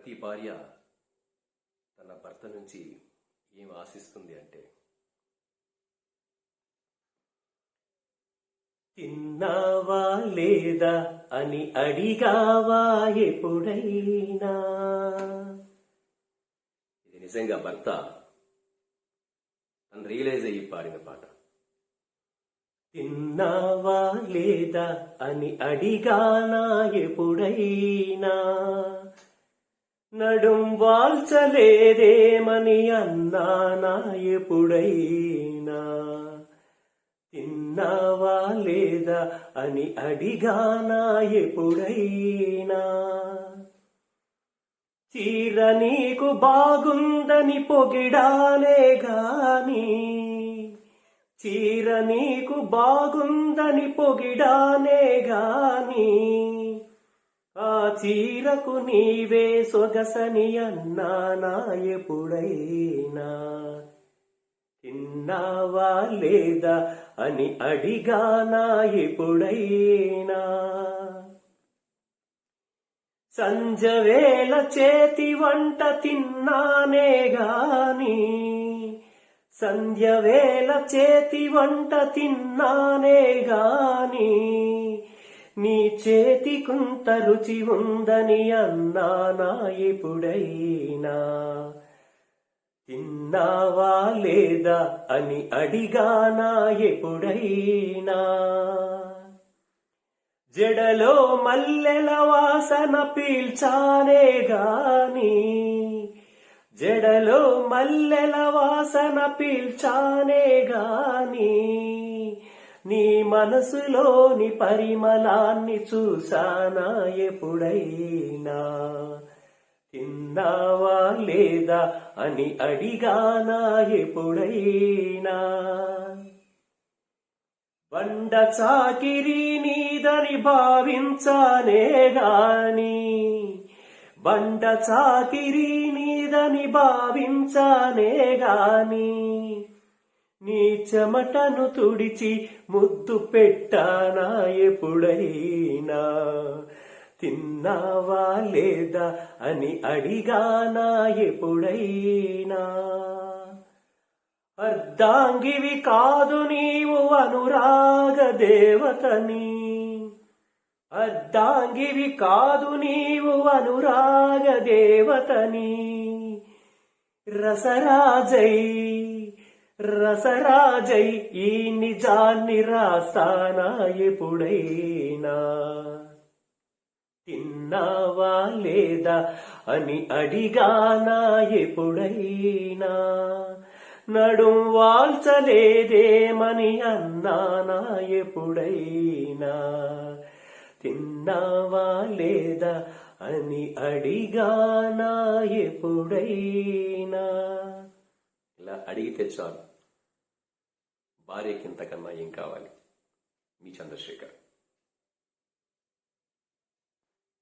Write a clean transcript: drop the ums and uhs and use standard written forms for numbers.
ప్రతి భార్య తన భర్త నుంచి ఏం ఆశిస్తుంది అంటే, తిన్నావా లేదా అని అడిగావా ఎప్పుడైనా. ఇది నిజంగా భర్త తను రియలైజ్ అయ్యి పాడిన పాట. తిన్నావా లేదా అని అడిగానా ఎప్పుడైనా, నడుం వాల్చలేదేమని అన్నానా ఎప్పుడైనా. తిన్నావా లేదా అని అడిగానా ఎప్పుడైనా. చీర నీకు బాగుందని పొగిడానే గాని, చీర నీకు బాగుందని పొగిడానే గాని, ఆ చీరకు నీవే సొగసని అన్నానా ఎప్పుడైనా. తిన్నావా లేదా అని అడిగానా ఎప్పుడైనా. సంజవేళ చేతి వంట తిన్నానే గాని, సంధ్యవేళ చేతి వంట తిన్నానే గాని, నీ చేతికుంత రుచి ఉందని అన్నానా ఎప్పుడైనా. తిన్నావా లేదా అని అడిగానా ఎప్పుడైనా. జడలో మల్లెల వాసన పీల్చానే గాని, జడలో మల్లెల వాసన పీల్చానే గాని, నీ మనసులోని పరిమళాన్ని చూసానా ఎప్పుడైనా. తిన్నావా లేదా అని అడిగానా ఎప్పుడైనా. బండ చాకిరీ నీదని భావించానే గాని, బండ చాకిరీ నీదని భావించానే గాని, నీ చెమటను తుడిచి ముద్దు పెట్టానా ఎప్పుడైనా. తిన్నావా లేదా అని అడిగానా ఎప్పుడైనా. అర్ధాంగివి కాదు నీవు అనురాగ దేవతని, అర్ధాంగివి కాదు నీవు అనురాగ దేవతని. రసరాజై రసరాజై ఈ నిజాన్ని రాస్తానా ఎప్పుడైనా. తిన్నావా లేదా అని అడిగానా ఎప్పుడైనా. నడుం వాల్చలేదేమని అన్నానా ఎప్పుడైనా. తిన్నావా లేదా అని అడిగానా ఎప్పుడైనా. ఇలా అడిగితే చాలు, భార్యకి ఇంతకన్నా ఏం కావాలి. మీ చంద్రశేఖర్.